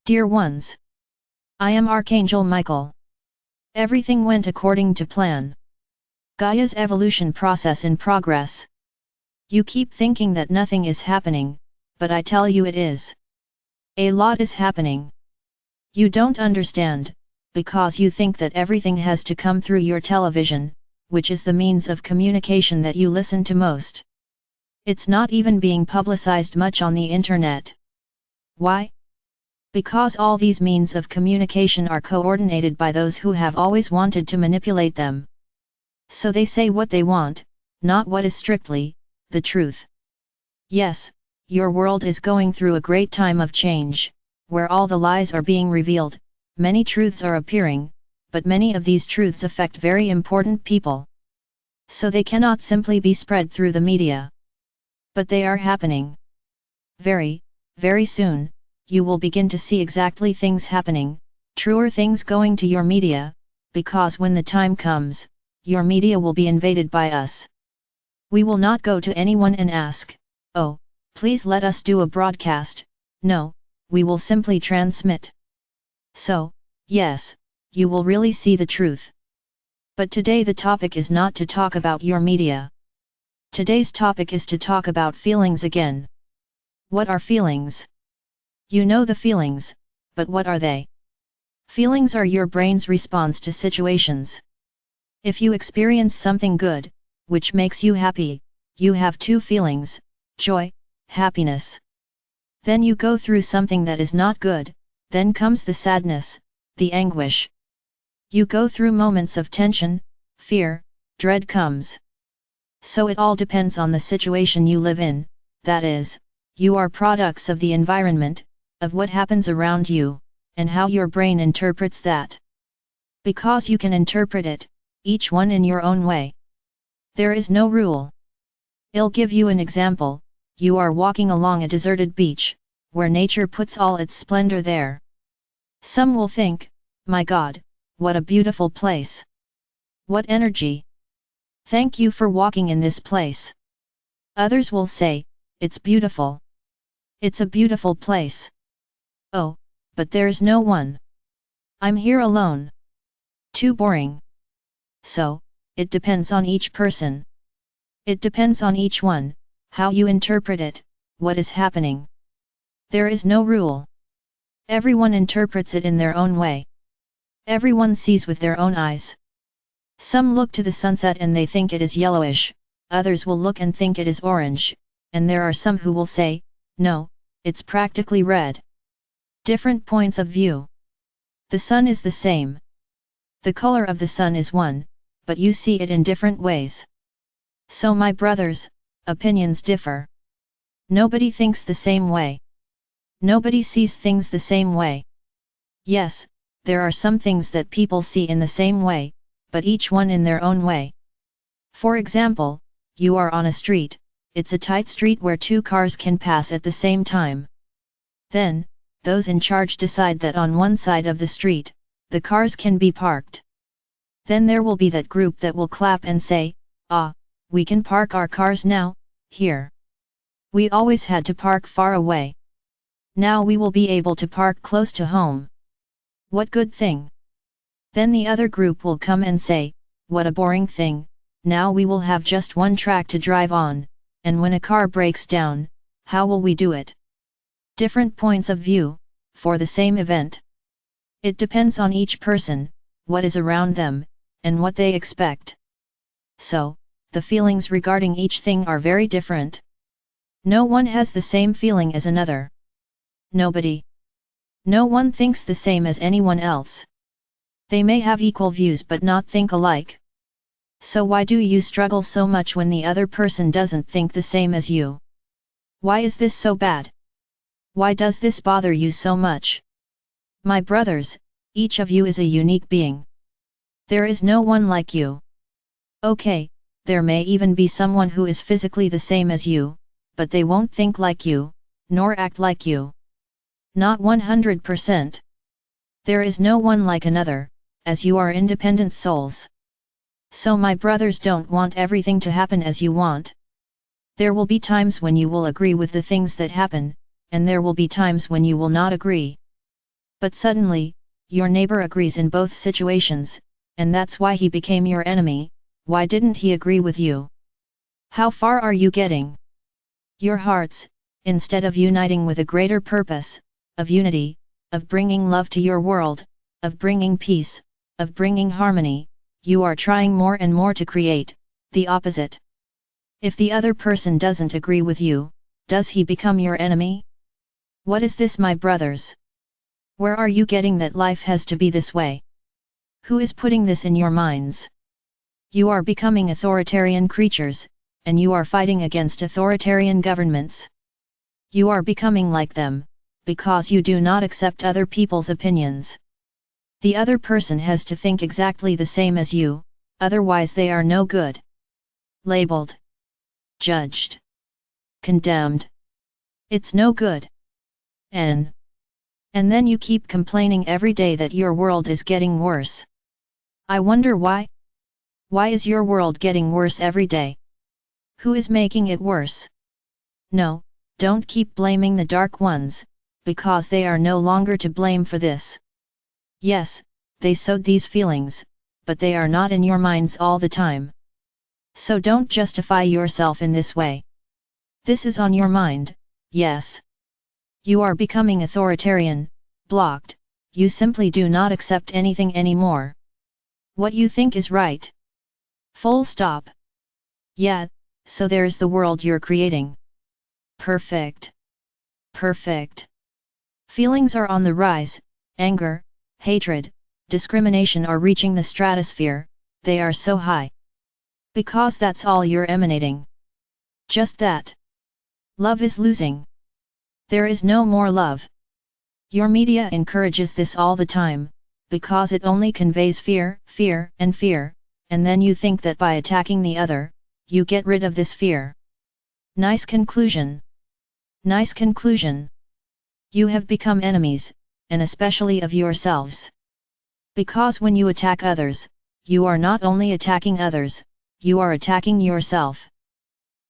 Dear ones, I am Archangel Michael. Everything went according to plan. Gaia's evolution process in progress. You keep thinking that nothing is happening, but I tell you it is. A lot is happening. You don't understand, because you think that everything has to come through your television, which is the means of communication that you listen to most. It's not even being publicized much on the internet. Why? Because all these means of communication are coordinated by those who have always wanted to manipulate them. So they say what they want, not what is strictly the truth. Yes, your world is going through a great time of change, where all the lies are being revealed, many truths are appearing, but many of these truths affect very important people. So they cannot simply be spread through the media. But they are happening. Very, very soon, you will begin to see exactly things happening, truer things going to your media, because when the time comes, your media will be invaded by us. We will not go to anyone and ask, "Oh, please let us do a broadcast." No, we will simply transmit. So, yes, you will really see the truth. But today the topic is not to talk about your media. Today's topic is to talk about feelings again. What are feelings? You know the feelings, but what are they? Feelings are your brain's response to situations. If you experience something good, which makes you happy, you have two feelings, joy, happiness. Then you go through something that is not good, then comes the sadness, the anguish. You go through moments of tension, fear, dread comes. So it all depends on the situation you live in, that is, you are products of the environment, of what happens around you, and how your brain interprets that. Because you can interpret it, each one in your own way. There is no rule. I'll give you an example. You are walking along a deserted beach, where nature puts all its splendor there. Some will think, "My God, what a beautiful place! What energy! Thank you for walking in this place." Others will say, "It's beautiful. It's a beautiful place. Oh, but there's no one. I'm here alone. Too boring." So, it depends on each person. It depends on each one, how you interpret it, what is happening. There is no rule. Everyone interprets it in their own way. Everyone sees with their own eyes. Some look to the sunset and they think it is yellowish, others will look and think it is orange, and there are some who will say, "No, it's practically red." Different points of view. The sun is the same. The color of the sun is one, but you see it in different ways. So my brothers, opinions differ. Nobody thinks the same way. Nobody sees things the same way. Yes, there are some things that people see in the same way, but each one in their own way. For example, you are on a street, it's a tight street where two cars can pass at the same time. Then, those in charge decide that on one side of the street, the cars can be parked. Then there will be that group that will clap and say, "Ah, we can park our cars now, here. We always had to park far away. Now we will be able to park close to home. What good thing." Then the other group will come and say, "What a boring thing, now we will have just one track to drive on, and when a car breaks down, how will we do it?" Different points of view, for the same event. It depends on each person, what is around them, and what they expect. So, the feelings regarding each thing are very different. No one has the same feeling as another. Nobody. No one thinks the same as anyone else. They may have equal views but not think alike. So why do you struggle so much when the other person doesn't think the same as you? Why is this so bad? Why does this bother you so much? My brothers, each of you is a unique being. There is no one like you. Okay, there may even be someone who is physically the same as you, but they won't think like you, nor act like you. Not 100%. There is no one like another, as you are independent souls. So my brothers, don't want everything to happen as you want. There will be times when you will agree with the things that happen, and there will be times when you will not agree. But suddenly, your neighbor agrees in both situations, and that's why he became your enemy. Why didn't he agree with you? How far are you getting? Your hearts, instead of uniting with a greater purpose, of unity, of bringing love to your world, of bringing peace, of bringing harmony, you are trying more and more to create the opposite. If the other person doesn't agree with you, does he become your enemy? What is this, my brothers? Where are you getting that life has to be this way? Who is putting this in your minds? You are becoming authoritarian creatures, and you are fighting against authoritarian governments. You are becoming like them, because you do not accept other people's opinions. The other person has to think exactly the same as you, otherwise they are no good. Labeled, judged, condemned. It's no good. And then you keep complaining every day that your world is getting worse. I wonder why? Why is your world getting worse every day? Who is making it worse? No, don't keep blaming the dark ones, because they are no longer to blame for this. Yes, they sowed these feelings, but they are not in your minds all the time. So don't justify yourself in this way. This is on your mind, yes. You are becoming authoritarian, blocked, you simply do not accept anything anymore. What you think is right. Full stop. Yeah, so there's the world you're creating. Perfect. Perfect. Feelings are on the rise, anger, hatred, discrimination are reaching the stratosphere, they are so high. Because that's all you're emanating. Just that. Love is losing. There is no more love. Your media encourages this all the time, because it only conveys fear, fear, and then you think that by attacking the other, you get rid of this fear. Nice conclusion. Nice conclusion. You have become enemies, and especially of yourselves. Because when you attack others, you are not only attacking others, you are attacking yourself.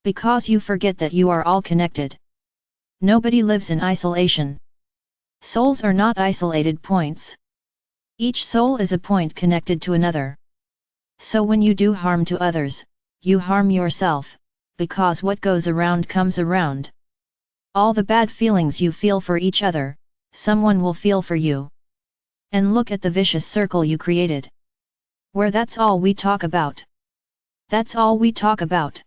Because you forget that you are all connected. Nobody lives in isolation. Souls are not isolated points. Each soul is a point connected to another. So when you do harm to others, you harm yourself, because what goes around comes around. All the bad feelings you feel for each other, someone will feel for you. And look at the vicious circle you created. Where that's all we talk about. That's all we talk about.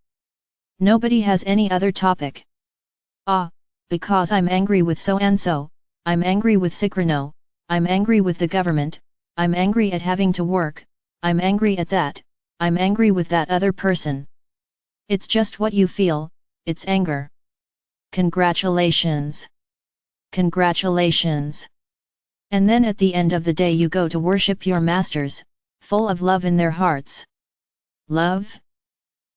Nobody has any other topic. Because I'm angry with so and so, I'm angry with Sikrino, I'm angry with the government, I'm angry at having to work, I'm angry at that, I'm angry with that other person. It's just what you feel, it's anger. Congratulations. Congratulations. And then at the end of the day you go to worship your masters, full of love in their hearts. Love?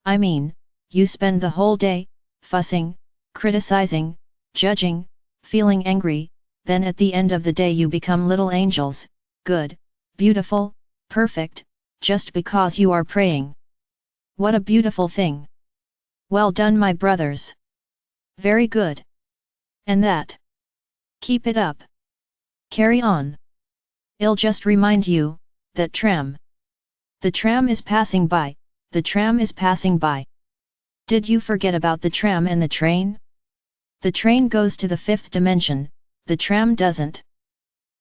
I mean, you spend the whole day, fussing, criticizing, judging, feeling angry, then at the end of the day you become little angels, good, beautiful, perfect, just because you are praying. What a beautiful thing! Well done, my brothers. Very good. And that. Keep it up. Carry on. I'll just remind you, that tram. The tram is passing by, the tram is passing by. Did you forget about the tram and the train? The train goes to the fifth dimension, the tram doesn't.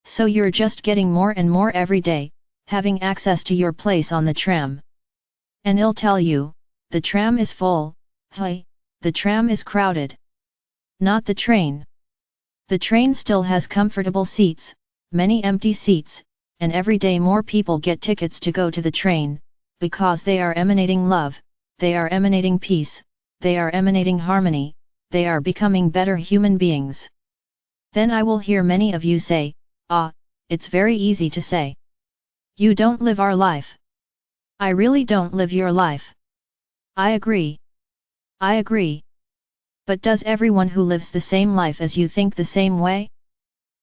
So you're just getting more and more every day, having access to your place on the tram. And I'll tell you, the tram is full, hey, the tram is crowded. Not the train. The train still has comfortable seats, many empty seats, and every day more people get tickets to go to the train, because they are emanating love, they are emanating peace, they are emanating harmony, they are becoming better human beings. Then I will hear many of you say, it's very easy to say. You don't live our life. I really don't live your life. I agree. I agree. But does everyone who lives the same life as you think the same way?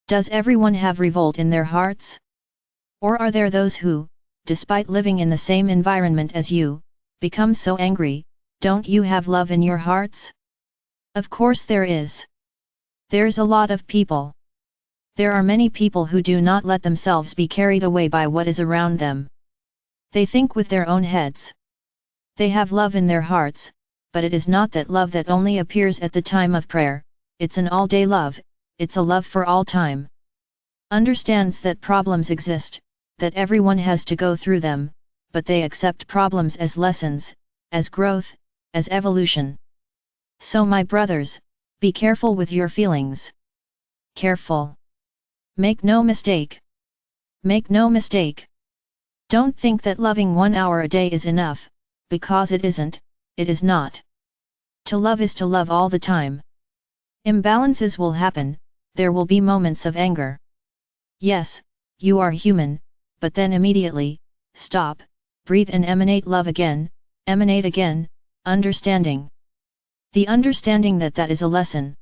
Does everyone have revolt in their hearts? Or are there those who, despite living in the same environment as you, become so angry? Don't you have love in your hearts? Of course there is. There's a lot of people. There are many people who do not let themselves be carried away by what is around them. They think with their own heads. They have love in their hearts, but it is not that love that only appears at the time of prayer, it's an all-day love, it's a love for all time. Understands that problems exist, that everyone has to go through them, but they accept problems as lessons, as growth, as evolution. So my brothers, be careful with your feelings. Careful. Make no mistake. Make no mistake. Don't think that loving 1 hour a day is enough, because it isn't, it is not. To love is to love all the time. Imbalances will happen, there will be moments of anger. Yes, you are human, but then immediately, stop, breathe and emanate love again, emanate again, understanding. The understanding that that is a lesson.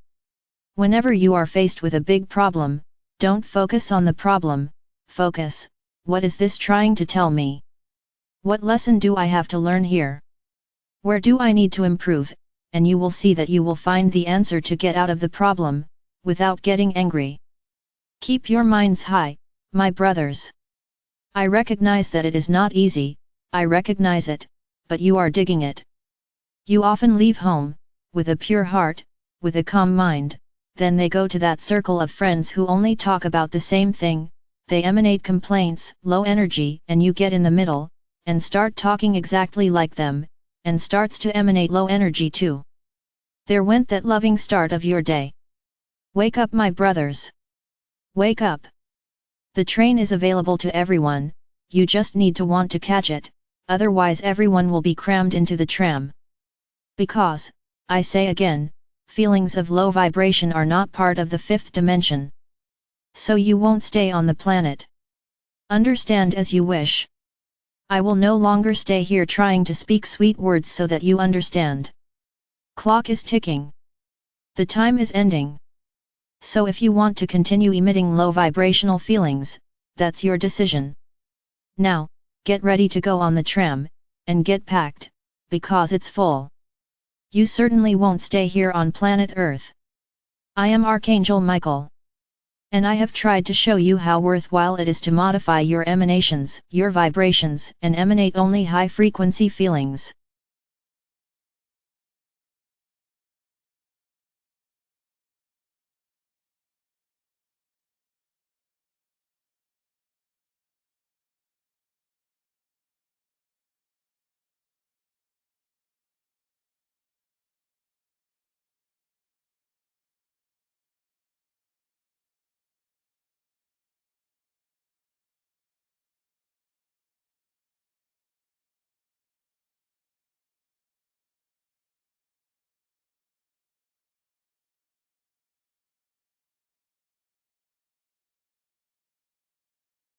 Whenever you are faced with a big problem, don't focus on the problem, focus, what is this trying to tell me? What lesson do I have to learn here? Where do I need to improve? And you will see that you will find the answer to get out of the problem, without getting angry. Keep your minds high, my brothers. I recognize that it is not easy, I recognize it, but you are digging it. You often leave home, with a pure heart, with a calm mind, then they go to that circle of friends who only talk about the same thing, they emanate complaints, low energy, and you get in the middle, and start talking exactly like them, and starts to emanate low energy too. There went that loving start of your day. Wake up my brothers. Wake up. The train is available to everyone, you just need to want to catch it, otherwise everyone will be crammed into the tram. Because, I say again, feelings of low vibration are not part of the fifth dimension. So you won't stay on the planet. Understand as you wish. I will no longer stay here trying to speak sweet words so that you understand. Clock is ticking. The time is ending. So if you want to continue emitting low vibrational feelings, that's your decision. Now, get ready to go on the tram, and get packed, because it's full. You certainly won't stay here on planet Earth. I am Archangel Michael. And I have tried to show you how worthwhile it is to modify your emanations, your vibrations, and emanate only high-frequency feelings.